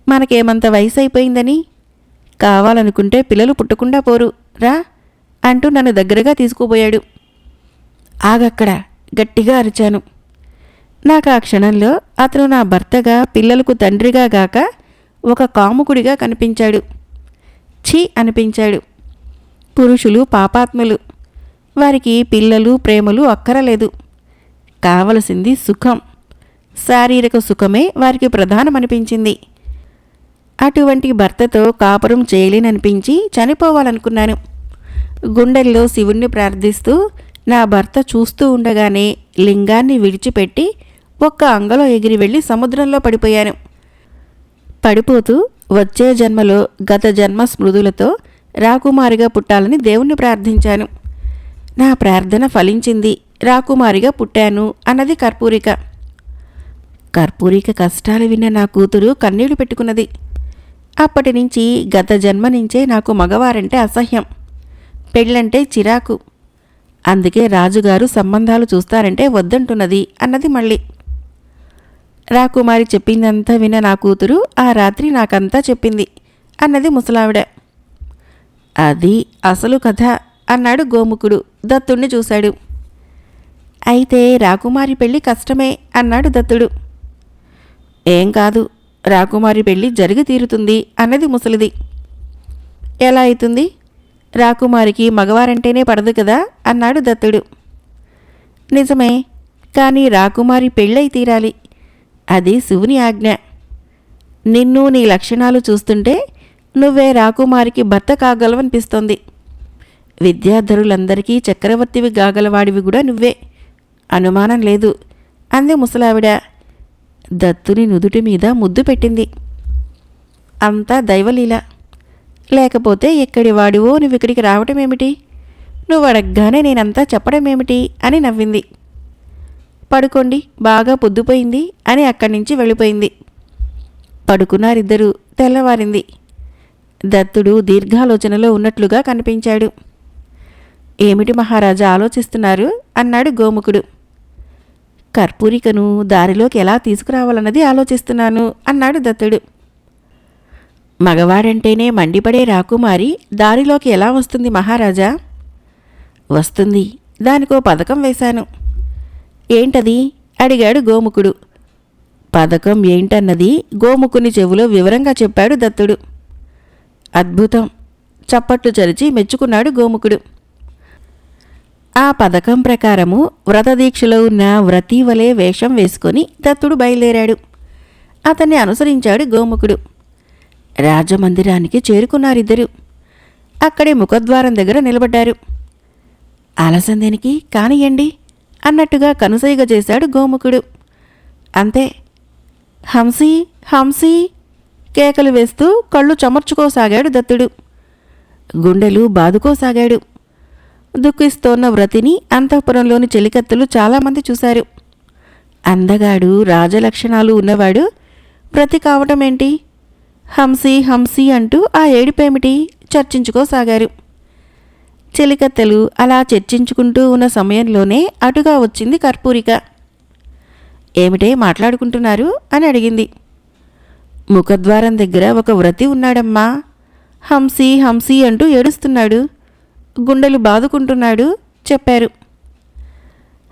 మనకేమంత వయసు అయిపోయిందని? కావాలనుకుంటే పిల్లలు పుట్టకుండా పోరు, రా అంటూ నన్ను దగ్గరగా తీసుకుపోయాడు. ఆగక్కడ, గట్టిగా అరిచాను. నాకు ఆ క్షణంలో అతను నా భర్తగా, పిల్లలకు తండ్రిగా గాక ఒక కాముకుడిగా కనిపించాడు. ఛీ అనిపించాడు. పురుషులు పాపాత్ములు. వారికి పిల్లలు ప్రేమలు అక్కరలేదు. కావలసింది సుఖం. శారీరక సుఖమే వారికి ప్రధానమనిపించింది. అటువంటి భర్తతో కాపురం చేయలేననిపించి చనిపోవాలనుకున్నాను. గుండెల్లో శివుణ్ణి ప్రార్థిస్తూ నా భర్త చూస్తూ ఉండగానే లింగాన్ని విడిచిపెట్టి ఒక్క అంగలో ఎగిరి వెళ్ళి సముద్రంలో పడిపోయాను. పడిపోతూ వచ్చే జన్మలో గత జన్మ స్మృతులతో రాకుమారిగా పుట్టాలని దేవుణ్ణి ప్రార్థించాను. నా ప్రార్థన ఫలించింది. రాకుమారిగా పుట్టాను అన్నది కర్పూరిక. కర్పూరిక కష్టాలు విన్న నా కూతురు కన్నీళ్లు పెట్టుకున్నది. అప్పటి నుంచి గత జన్మ నుంచే నాకు మగవారంటే అసహ్యం, పెళ్ళంటే చిరాకు. అందుకే రాజుగారు సంబంధాలు చూస్తారంటే వద్దంటున్నది అన్నది మళ్ళీ. రాకుమారి చెప్పిందంతా విన్న నా కూతురు ఆ రాత్రి నాకంతా చెప్పింది అన్నది ముసలావిడ. అది అసలు కథ అన్నాడు గోముఖుడు దత్తుణ్ణి చూశాడు. అయితే రాకుమారి పెళ్ళి కష్టమే అన్నాడు దత్తుడు. ఏం కాదు, రాకుమారి పెళ్ళి జరిగి తీరుతుంది అన్నది ముసలిది. ఎలా అవుతుంది? రాకుమారికి మగవారంటేనే పడదు కదా అన్నాడు దత్తుడు. నిజమే, కానీ రాకుమారి పెళ్ళై తీరాలి. అది శివుని ఆజ్ఞ. నిన్ను నీ లక్షణాలు చూస్తుంటే నువ్వే రాకుమారికి భర్త కాగలవనిపిస్తోంది. విద్యాధరులందరికీ చక్రవర్తివి కాగలవాడివి కూడా నువ్వే, అనుమానం లేదు అంది ముసలావిడ. దత్తుని నుదుటి మీద ముద్దు పెట్టింది. అంతా దైవలీల. లేకపోతే ఎక్కడి వాడివో నువ్విక్కడికి రావటమేమిటి? నువ్వు అడగగానే నేనంతా చెప్పడమేమిటి అని నవ్వింది. పడుకోండి, బాగా పొద్దుపోయింది అని అక్కడి నుంచి వెళ్ళిపోయింది. పడుకున్నారిద్దరూ. తెల్లవారింది. దత్తుడు దీర్ఘాలోచనలో ఉన్నట్లుగా కనిపించాడు. ఏమిటి మహారాజా ఆలోచిస్తున్నారు అన్నాడు గోముఖుడు. కర్పూరికను దారిలోకి ఎలా తీసుకురావాలన్నది ఆలోచిస్తున్నాను అన్నాడు దత్తుడు. మగవాడంటేనే మండిపడే రాకుమారి దారిలోకి ఎలా వస్తుంది మహారాజా? వస్తుంది, దానికో పథకం వేశాను. ఏంటది అడిగాడు గోముఖుడు. పథకం ఏంటన్నది గోముఖుని చెవులో వివరంగా చెప్పాడు దత్తుడు. అద్భుతం, చప్పట్లు చరిచి మెచ్చుకున్నాడు గోముఖుడు. ఆ పథకం ప్రకారము వ్రతదీక్షలో ఉన్న వ్రతీవలే వేషం వేసుకొని దత్తుడు బయలుదేరాడు. అతన్ని అనుసరించాడు గోముఖుడు. రాజమందిరానికి చేరుకున్నారిద్దరు. అక్కడే ముఖద్వారం దగ్గర నిలబడ్డారు. అలసందేనికి కానియండి అన్నట్టుగా కనుసైగ చేశాడు గోముఖుడు. అంతే. హంసీ హంసీ కేకలు వేస్తూ కళ్ళు చెమర్చుకోసాగాడు దత్తుడు. గుండెలు బాదుకోసాగాడు. దుఃఖిస్తోన్న వ్రతిని అంతఃపురంలోని చెలికత్తెలు చాలామంది చూశారు. అందగాడు, రాజలక్షణాలు ఉన్నవాడు వ్రతి కావటమేంటి? హంసీ హంసీ అంటూ ఆ ఏడుపేమిటి చర్చించుకోసాగారు. చెలికత్తెలు అలా చర్చించుకుంటూ ఉన్న సమయంలోనే అటుగా వచ్చింది కర్పూరిక. ఏమిటే మాట్లాడుకుంటున్నారు అని అడిగింది. ముఖద్వారం దగ్గర ఒక వ్రతి ఉన్నాడమ్మా. హంసీ హంసీ అంటూ ఏడుస్తున్నాడు, గుండెలు బాదుకుంటున్నాడు చెప్పారు.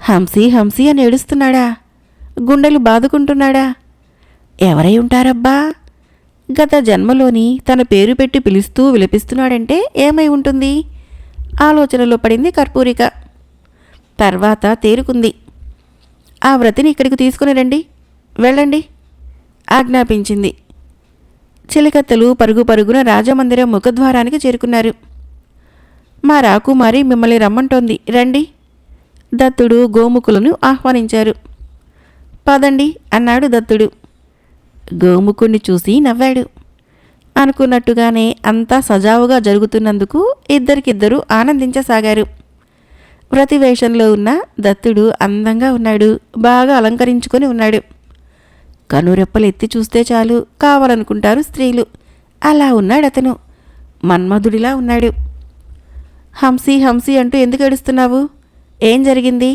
హంసీ హంసీ అని ఏడుస్తున్నాడా? గుండెలు బాదుకుంటున్నాడా? ఎవరై ఉంటారబ్బా? గత జన్మలోని తన పేరు పెట్టి పిలుస్తూ విలపిస్తున్నాడంటే ఏమై ఉంటుంది? ఆలోచనలో పడింది కర్పూరిక. తర్వాత తేరుకుంది. ఆ వ్రతిని ఇక్కడికి తీసుకుని రండి, వెళ్ళండి ఆజ్ఞాపించింది. చిలికత్తెలు పరుగు పరుగున రాజమందిరం ముఖద్వారానికి చేరుకున్నారు. మా రాకుమారి మిమ్మల్ని రమ్మంటోంది, రండి. దత్తుడు గోముఖులను ఆహ్వానించారు. పదండి అన్నాడు దత్తుడు. గోముఖుణ్ణి చూసి నవ్వాడు. అనుకున్నట్టుగానే అంతా సజావుగా జరుగుతున్నందుకు ఇద్దరికిద్దరూ ఆనందించసాగారు. వ్రతివేషంలో ఉన్న దత్తుడు అందంగా ఉన్నాడు, బాగా అలంకరించుకొని ఉన్నాడు. కనురెప్పలు ఎత్తి చూస్తే చాలు కావాలనుకుంటారు స్త్రీలు. అలా ఉన్నాడతను, మన్మధుడిలా ఉన్నాడు. హంసీ హంసీ అంటూ ఎందుకు ఏడుస్తున్నావు? ఏం జరిగింది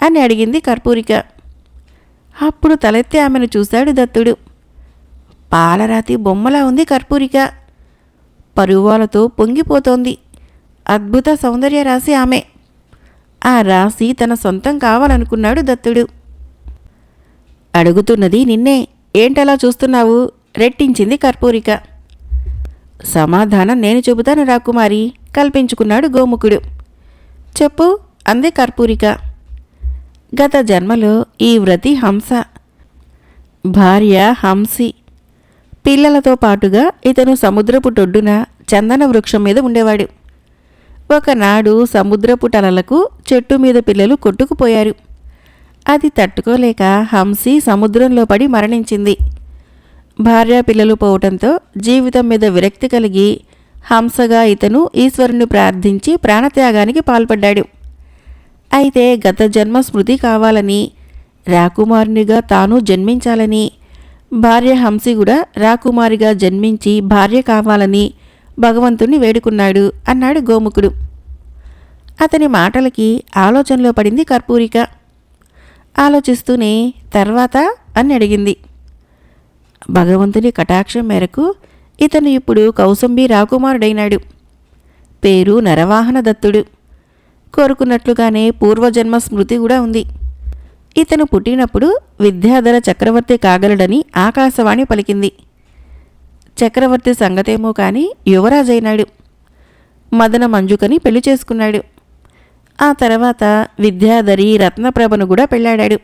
అని అడిగింది కర్పూరిక. అప్పుడు తలెత్తి ఆమెను చూశాడు దత్తుడు. పాలరాతి బొమ్మలా ఉంది కర్పూరిక. పరువాలతో పొంగిపోతోంది. అద్భుత సౌందర్య రాశి ఆమె. ఆ రాశి తన సొంతం కావాలనుకున్నాడు దత్తుడు. అడుగుతున్నది నిన్నే, ఏంటలా చూస్తున్నావు రెట్టించింది కర్పూరిక. సమాధానం నేను చెబుతాను రాకుమారి కల్పించుకున్నాడు గోముఖుడు. చెప్పు అంది కర్పూరిక. గత జన్మలో ఈ వ్రతి హంస, భార్య హంసి. పిల్లలతో పాటుగా ఇతను సముద్రపు టొడ్డున చందన వృక్షం మీద ఉండేవాడు. ఒకనాడు సముద్రపు టలలకు చెట్టు మీద పిల్లలు కొట్టుకుపోయారు. అది తట్టుకోలేక హంసి సముద్రంలో పడి మరణించింది. భార్య పిల్లలు పోవటంతో జీవితం మీద విరక్తి కలిగి హంసగా ఇతను ఈశ్వరుని ప్రార్థించి ప్రాణత్యాగానికి పాల్పడ్డాడు. అయితే గత జన్మ స్మృతి కావాలని, రాకుమారునిగా తాను జన్మించాలని, భార్య హంసి కూడా రాకుమారిగా జన్మించి భార్య కావాలని భగవంతుణ్ణి వేడుకున్నాడు అన్నాడు గోముఖుడు. అతని మాటలకి ఆలోచనలో పడింది కర్పూరిక. ఆలోచిస్తూనే తర్వాత అని అడిగింది. భగవంతుని కటాక్షం మేరకు ఇతను ఇప్పుడు కౌసంబి రాకుమారుడైనాడు. పేరు నరవాహన దత్తుడు. కోరుకున్నట్లుగానే పూర్వజన్మ స్మృతి కూడా ఉంది. ఇతను పుట్టినప్పుడు విద్యాధర చక్రవర్తి కాగలడని ఆకాశవాణి పలికింది. చక్రవర్తి సంగతేమో కానీ యువరాజైనాడు. మదన మంజుకని పెళ్లి చేసుకున్నాడు. ఆ తర్వాత విద్యాధరి రత్నప్రభను కూడా పెళ్ళాడాడు.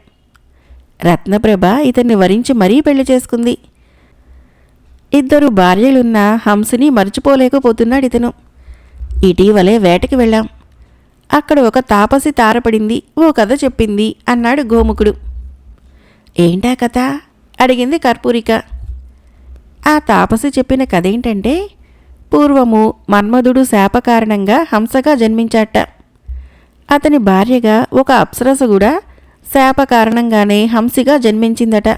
రత్నప్రభ ఇతన్ని వరించి మరీ పెళ్లి చేసుకుంది. 2 భార్యలున్న హంసిని మర్చిపోలేకపోతున్నాడు ఇతను. ఇటీవలే వేటకి వెళ్ళాం. అక్కడ ఒక తాపసి తారపడింది, ఓ కథ చెప్పింది అన్నాడు గోముఖుడు. ఏంటా కథ అడిగింది కర్పూరిక. ఆ తాపసి చెప్పిన కథేంటంటే, పూర్వము మన్మధుడు శాప కారణంగా హంసగా జన్మించాట. అతని భార్యగా ఒక అప్సరస కూడా శాప కారణంగానే హంసిగా జన్మించిందట.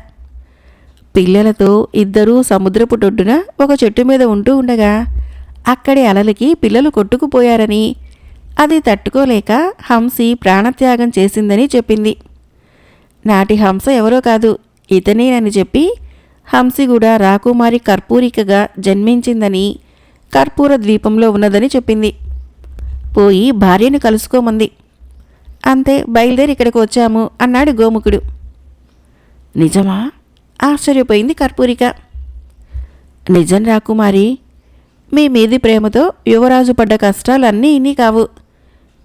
పిల్లలతో 2 సముద్రపుటొడ్డున ఒక చెట్టు మీద ఉంటూ ఉండగా అక్కడి అలలకి పిల్లలు కొట్టుకుపోయారని, అది తట్టుకోలేక హంసి ప్రాణత్యాగం చేసిందని చెప్పింది. నాటి హంస ఎవరో కాదు, ఇతనేనని చెప్పి హంసి కూడా రాకుమారి కర్పూరికగా జన్మించిందని, కర్పూర ద్వీపంలో ఉన్నదని చెప్పింది. పోయి భార్యను కలుసుకోమంది. అంతే, బయలుదేరి ఇక్కడికి వచ్చాము అన్నాడు గోముఖుడు. నిజమా? ఆశ్చర్యపోయింది కర్పూరిక. నిజం రాకుమారి, మీ మీది ప్రేమతో యువరాజు పడ్డ కష్టాలన్నీ ఇన్ని కావు.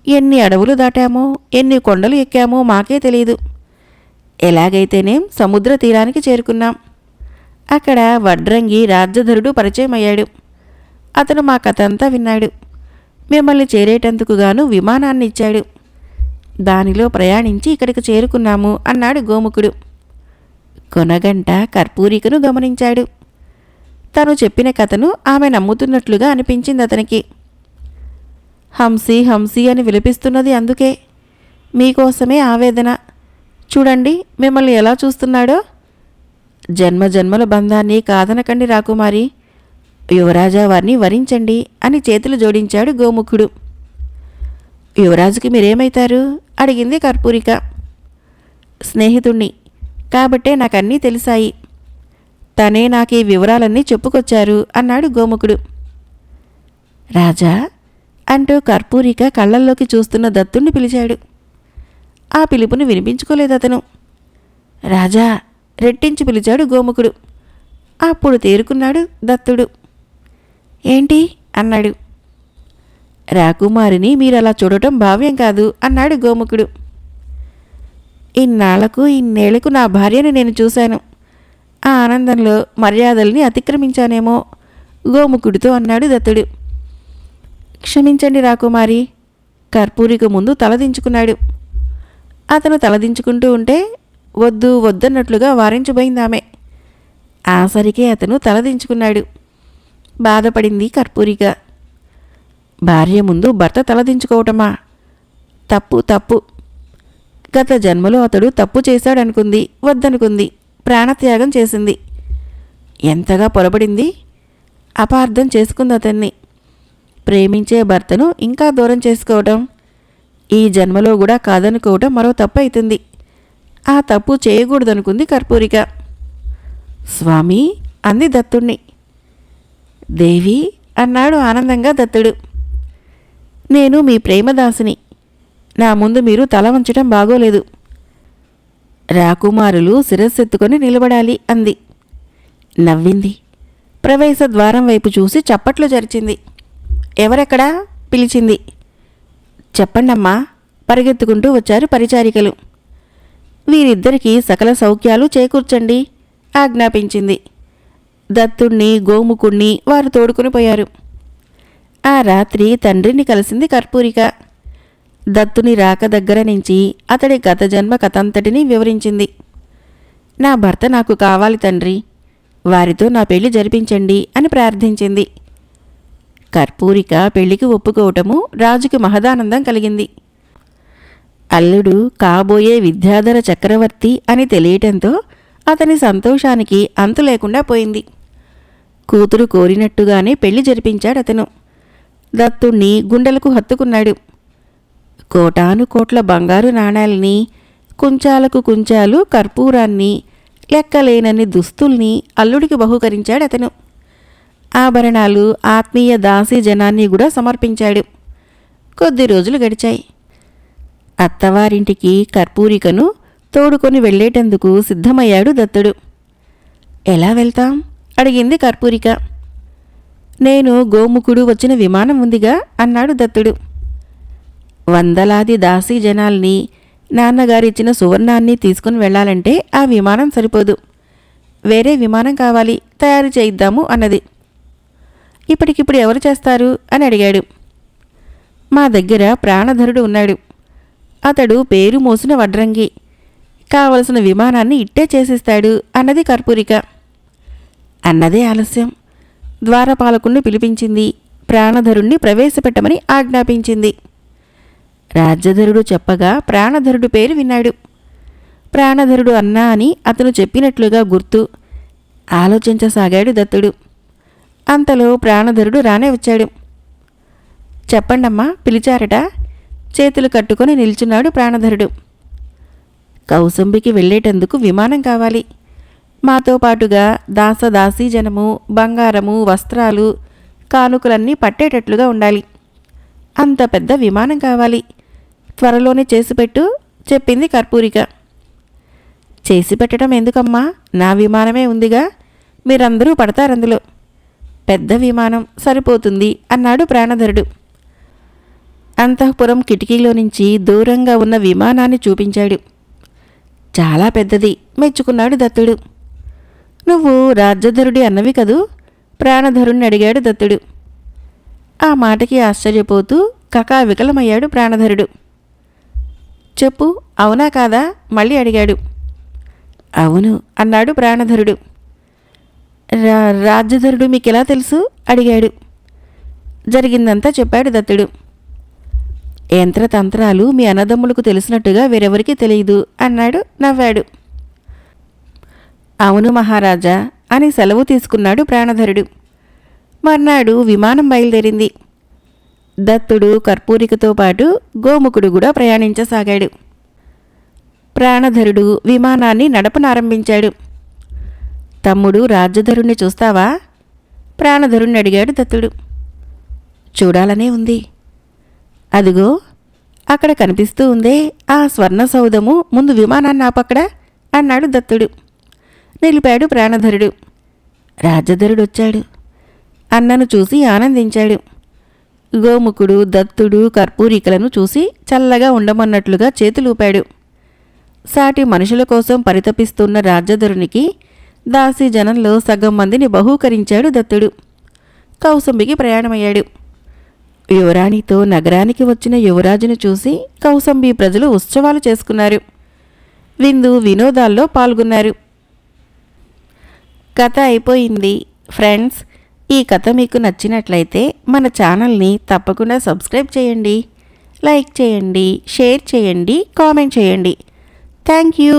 ఎన్ని అడవులు దాటామో, ఎన్ని కొండలు ఎక్కామో మాకే తెలియదు. ఎలాగైతేనేం సముద్ర తీరానికి చేరుకున్నాం. అక్కడ వడ్రంగి రాజ్యధరుడు పరిచయమయ్యాడు. అతను మా కథంతా విన్నాడు. మిమ్మల్ని చేరేటందుకు గాను విమానాన్ని ఇచ్చాడు. దానిలో ప్రయాణించి ఇక్కడికి చేరుకున్నాము అన్నాడు గోముఖుడు. కొనగంట కర్పూరికను గమనించాడు. తను చెప్పిన కథను ఆమె నమ్ముతున్నట్లుగా అనిపించింది అతనికి. హంసి హంసి అని విలపిస్తున్నది అందుకే. మీకోసమే ఆవేదన. చూడండి మిమ్మల్ని ఎలా చూస్తున్నాడో. జన్మ జన్మల బంధాన్ని కాదనకండి రాకుమారి, యువరాజా వారిని వరించండి అని చేతులు జోడించాడు గోముఖుడు. యువరాజుకి మీరేమైతారు అడిగింది కర్పూరిక. స్నేహితుణ్ణి కాబట్టే నాకన్నీ తెలిసాయి. తనే నాకీ వివరాలన్నీ చెప్పుకొచ్చారు అన్నాడు గోముఖుడు. రాజా అంటూ కర్పూరిక కళ్ళల్లోకి చూస్తున్న దత్తుణ్ణి పిలిచాడు. ఆ పిలుపుని వినిపించుకోలేదతను. రాజా రెట్టించి పిలిచాడు గోముఖుడు. అప్పుడు తేరుకున్నాడు దత్తుడు. ఏంటి అన్నాడు. రాకుమారిని మీరలా చూడటం భావ్యం కాదు అన్నాడు గోముఖుడు. ఇన్నేళ్లకు నా భార్యను నేను చూశాను. ఆ ఆనందంలో మర్యాదల్ని అతిక్రమించానేమో గోముఖుడితో అన్నాడు దత్తుడు. క్షమించండి రాకుమారి, కర్పూరిక ముందు తలదించుకున్నాడు. అతను తలదించుకుంటూ ఉంటే వద్దు వద్దన్నట్లుగా వారించబోయిందామె. ఆసరికే అతను తలదించుకున్నాడు. బాధపడింది కర్పూరిక. భార్య ముందు భర్త తలదించుకోవటమా? తప్పు తప్పు. గత జన్మలో అతడు తప్పు చేశాడనుకుంది, వద్దనుకుంది, ప్రాణత్యాగం చేసింది. ఎంతగా పొరబడింది. అపార్థం చేసుకుంది అతన్ని. ప్రేమించే భర్తను ఇంకా దూరం చేసుకోవటం, ఈ జన్మలో కూడా కాదనుకోవటం మరో తప్పు అవుతుంది. ఆ తప్పు చేయకూడదనుకుంది కర్పూరిక. స్వామి అంది దత్తుణ్ణి. దేవి అన్నాడు ఆనందంగా దత్తుడు. నేను మీ ప్రేమదాసిని. నా ముందు మీరు తల వంచటం బాగోలేదు. రాకుమారులు శిరస్సెత్తుకొని నిలబడాలి అంది. నవ్వింది. ప్రవేశ ద్వారం వైపు చూసి చప్పట్లు జరిచింది. ఎవరెక్కడా పిలిచింది. చెప్పండమ్మా పరిగెత్తుకుంటూ వచ్చారు పరిచారికలు. వీరిద్దరికీ సకల సౌఖ్యాలు చేకూర్చండి ఆజ్ఞాపించింది. దత్తుణ్ణి గోముఖుణ్ణి వారు తోడుకుని పోయారు. ఆ రాత్రి తండ్రిని కలిసింది కర్పూరిక. దత్తుని రాక దగ్గర నుంచి అతడి గత జన్మ కథంతటినీ వివరించింది. నా భర్త నాకు కావాలి తండ్రి, వారితో నా పెళ్లి జరిపించండి అని ప్రార్థించింది. కర్పూరిక పెళ్లికి ఒప్పుకోవటము రాజుకి మహదానందం కలిగింది. అల్లుడు కాబోయే విద్యాధర చక్రవర్తి అని తెలియటంతో అతని సంతోషానికి అంతు లేకుండా పోయింది. కూతురు కోరినట్టుగానే పెళ్లి జరిపించాడతను. దత్తుణ్ణి గుండెలకు హత్తుకున్నాడు. కోటాను కోట్ల బంగారు నాణాల్ని, కుంచాలకు కుంచాలు కర్పూరాన్ని, లెక్కలేనన్ని దుస్తుల్ని అల్లుడికి బహూకరించాడతను. ఆభరణాలు, ఆత్మీయ దాసీ జనాన్ని కూడా సమర్పించాడు. కొద్ది రోజులు గడిచాయి. అత్తవారింటికి కర్పూరికను తోడుకొని వెళ్లేటందుకు సిద్ధమయ్యాడు దత్తుడు. ఎలా వెళ్తాం అడిగింది కర్పూరిక. నేను గోముఖుడు వచ్చిన విమానం ఉందిగా అన్నాడు దత్తుడు. వందలాది దాసీ జనాల్ని, నాన్నగారిచ్చిన సువర్ణాన్ని తీసుకుని వెళ్లాలంటే ఆ విమానం సరిపోదు. వేరే విమానం కావాలి, తయారు చేయిద్దాము అన్నది. ఇప్పటికిప్పుడు ఎవరు చేస్తారు అని అడిగాడు. మా దగ్గర ప్రాణధరుడు ఉన్నాడు. అతడు పేరు మోసిన వడ్రంగి. కావలసిన విమానాన్ని ఇట్టే చేసిస్తాడు అన్నది కర్పూరిక. అన్నదే ఆలస్యం. ద్వారపాలకుణ్ణి పిలిపించింది. ప్రాణధరుణ్ణి ప్రవేశపెట్టమని ఆజ్ఞాపించింది. రాజ్యధరుడు చెప్పగా ప్రాణధరుడు పేరు విన్నాడు. ప్రాణధరుడు అన్నా అని అతను చెప్పినట్లుగా గుర్తు. ఆలోచించసాగాడు దత్తుడు. అంతలో ప్రాణధరుడు రానే వచ్చాడు. చెప్పండమ్మా, పిలిచారట. చేతులు కట్టుకొని నిల్చున్నాడు ప్రాణధరుడు. కౌసంబికి వెళ్ళేటందుకు విమానం కావాలి. మాతో పాటుగా దాసదాసీ జనము, బంగారము, వస్త్రాలు, కానుకలన్నీ పట్టేటట్లుగా ఉండాలి. అంత పెద్ద విమానం కావాలి. త్వరలోనే చేసిపెట్టు చెప్పింది కర్పూరిక. చేసి పెట్టడం ఎందుకమ్మా, నా విమానమే ఉందిగా, మీరందరూ పడతారందులో. పెద్ద విమానం సరిపోతుంది అన్నాడు ప్రాణధరుడు. అంతఃపురం కిటికీలో నుంచి దూరంగా ఉన్న విమానాన్ని చూపించాడు. చాలా పెద్దది మెచ్చుకున్నాడు దత్తుడు. నువ్వు రాజ్యధరుడి అన్నవి కదూ, ప్రాణధరుణ్ణి అడిగాడు దత్తుడు. ఆ మాటకి ఆశ్చర్యపోతూ కకావికలమయ్యాడు ప్రాణధరుడు. చెప్పు, అవునా కాదా మళ్ళీ అడిగాడు. అవును అన్నాడు ప్రాణధరుడు. రాజ్యధరుడు మీకెలా తెలుసు అడిగాడు. జరిగిందంతా చెప్పాడు దత్తుడు. యంత్రతంత్రాలు మీ అన్నదమ్ములకు తెలిసినట్టుగా వేరెవరికీ తెలియదు అన్నాడు, నవ్వాడు. అవును మహారాజా అని సెలవు తీసుకున్నాడు ప్రాణధరుడు. మర్నాడు విమానం బయలుదేరింది. దత్తుడు కర్పూరికతో పాటు గోముఖుడు కూడా ప్రయాణించసాగాడు. ప్రాణధరుడు విమానాన్ని నడపనారంభించాడు. తమ్ముడు రాజ్యధరుణ్ణి చూస్తావా? ప్రాణధరుణ్ణి అడిగాడు దత్తుడు. చూడాలనే ఉంది. అదిగో అక్కడ కనిపిస్తూ ఉందే ఆ స్వర్ణ సౌధము, ముందు విమానాన్ని ఆపక్కడ అన్నాడు దత్తుడు. నిలిపాడు ప్రాణధరుడు. రాజ్యధరుడు వచ్చాడు. అన్నను చూసి ఆనందించాడు. గోముఖుడు, దత్తుడు కర్పూరికలను చూసి చల్లగా ఉండమన్నట్లుగా చేతులూపాడు. సాటి మనుషుల కోసం పరితపిస్తున్న రాజ్యధరునికి దాసీ జనంలో సగం మందిని బహూకరించాడు దత్తుడు. కౌసంబికి ప్రయాణమయ్యాడు. యువరాణితో నగరానికి వచ్చిన యువరాజును చూసి కౌసంబి ప్రజలు ఉత్సవాలు చేసుకున్నారు. విందు వినోదాల్లో పాల్గొన్నారు. కథ అయిపోయింది. ఫ్రెండ్స్, ఈ కథ మీకు నచ్చినట్లయితే మన ఛానల్ని తప్పకుండా సబ్స్క్రైబ్ చేయండి, లైక్ చేయండి, షేర్ చేయండి, కామెంట్ చేయండి. Thank you.